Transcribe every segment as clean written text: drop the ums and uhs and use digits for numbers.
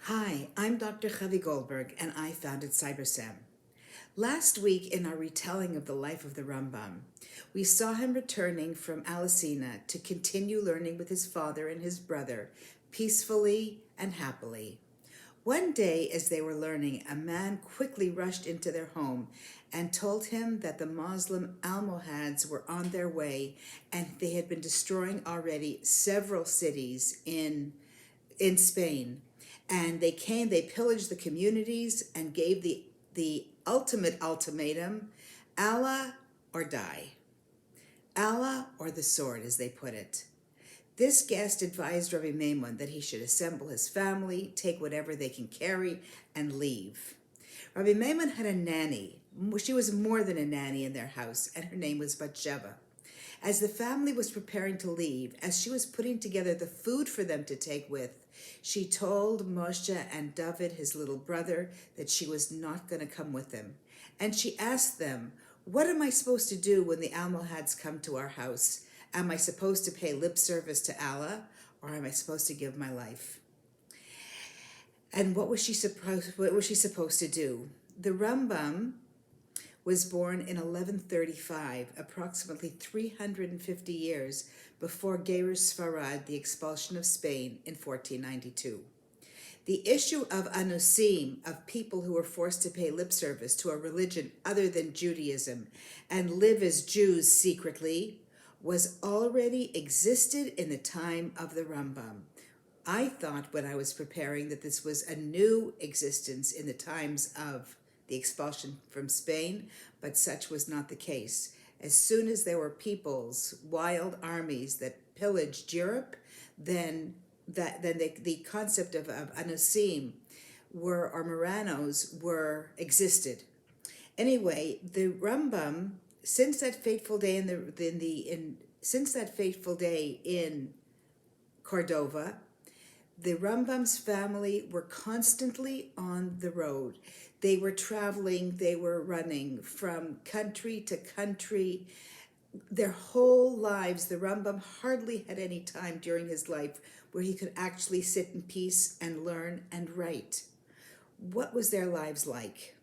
Hi, I'm Dr. Javi Goldberg, and I founded CyberSam. Last week, in our retelling of the life of the Rambam, we saw him returning from Alicina to continue learning with his father and his brother, peacefully and happily. One day, as they were learning, a man quickly rushed into their home and told him that the Muslim Almohads were on their way and they had been destroying already several cities in Spain. And they pillaged the communities and gave the ultimate ultimatum: Allah or die. Allah or the sword, as they put it. This guest advised Rabbi Maimon that he should assemble his family, take whatever they can carry, and leave. Rabbi Maimon had a nanny. She was more than a nanny in their house, and her name was Batsheva. As the family was preparing to leave, as she was putting together the food for them to take with, she told Moshe and David, his little brother, that she was not going to come with them. And she asked them, "What am I supposed to do when the Almohads come to our house? Am I supposed to pay lip service to Allah, or am I supposed to give my life?" And what was she supposed to do? The Rambam was born in 1135, approximately 350 years before Gerush Sfarad, the expulsion of Spain, in 1492. The issue of anusim, of people who were forced to pay lip service to a religion other than Judaism and live as Jews secretly, was already existed in the time of the Rambam. I thought when I was preparing that this was a new existence in the times of the expulsion from Spain, but such was not the case. As soon as there were peoples, wild armies that pillaged Europe, then the concept of anusim or Marranos existed. Anyway, the Rambam, since that fateful day in Cordova, the Rambam's family were constantly on the road. They were traveling, they were running from country to country. Their whole lives, the Rambam hardly had any time during his life where he could actually sit in peace and learn and write. What was their lives like?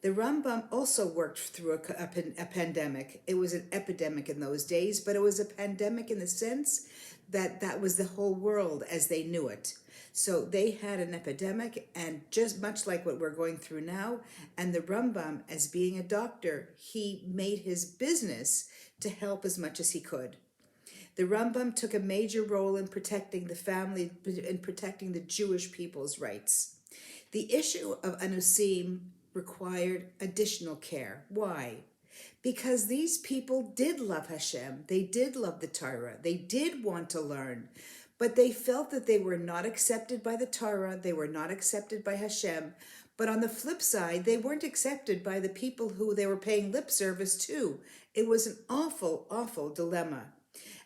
The Rambam also worked through a pandemic. It was an epidemic in those days, but it was a pandemic in the sense that that was the whole world as they knew it. So they had an epidemic, and just much like what we're going through now, and the Rambam, as being a doctor, he made his business to help as much as he could. The Rambam took a major role in protecting the family, in protecting the Jewish people's rights. The issue of anusim required additional care. Why? Because these people did love Hashem. They did love the Torah. They did want to learn. But they felt that they were not accepted by the Torah. They were not accepted by Hashem. But on the flip side, they weren't accepted by the people who they were paying lip service to. It was an awful, awful dilemma.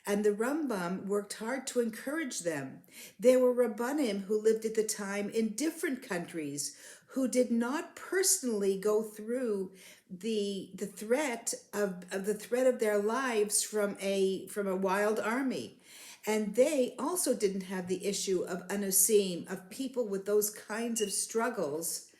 And the Rambam worked hard to encourage them. There were Rabbanim who lived at the time in different countries who did not personally go through the threat of their lives from a wild army. And they also didn't have the issue of anusim, of people with those kinds of struggles,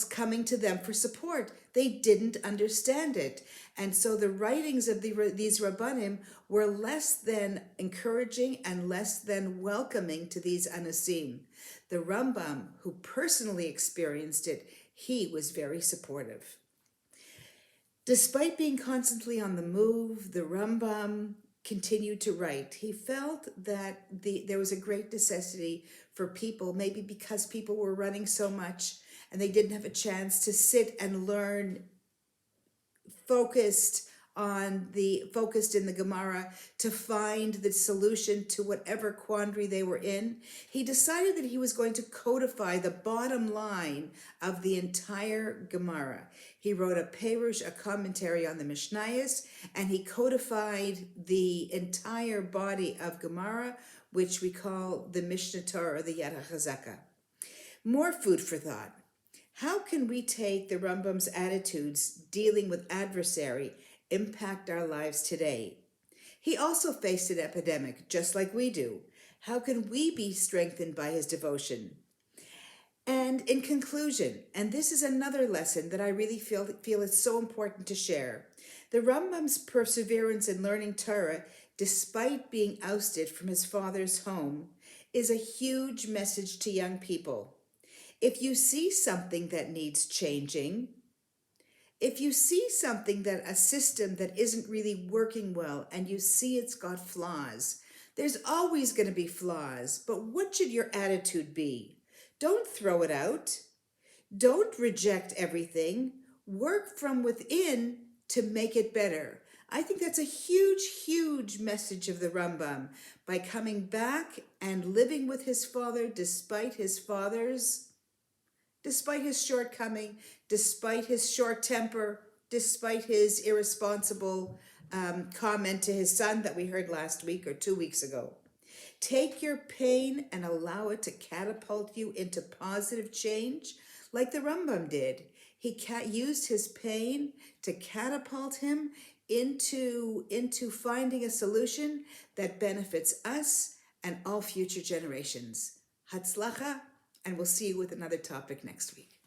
coming to them for support. They didn't understand it. And so the writings of these Rabbanim were less than encouraging and less than welcoming to these anusim. The Rambam, who personally experienced it, he was very supportive. Despite being constantly on the move, the Rambam continued to write. He felt that there was a great necessity for people, maybe because people were running so much and they didn't have a chance to sit and learn focused in the Gemara to find the solution to whatever quandary they were in. He decided that he was going to codify the bottom line of the entire Gemara. He wrote a Perush, a commentary on the Mishnayos, and he codified the entire body of Gemara, which we call the Mishnah Torah, or the Yad HaChazaka. More food for thought. How can we take the Rambam's attitudes dealing with adversary impact our lives today? He also faced an epidemic, just like we do. How can we be strengthened by his devotion? And in conclusion, and this is another lesson that I really feel is so important to share, the Rambam's perseverance in learning Torah, despite being ousted from his father's home, is a huge message to young people. If you see something that needs changing, if you see something that a system that isn't really working well and you see it's got flaws, there's always going to be flaws, but what should your attitude be? Don't throw it out. Don't reject everything. Work from within to make it better. I think that's a huge, huge message of the Rambam. By coming back and living with his father despite his shortcoming, despite his short temper, despite his irresponsible comment to his son that we heard last week or 2 weeks ago. Take your pain and allow it to catapult you into positive change, like the Rambam did. He used his pain to catapult him into finding a solution that benefits us and all future generations. Hatzlacha, and we'll see you with another topic next week.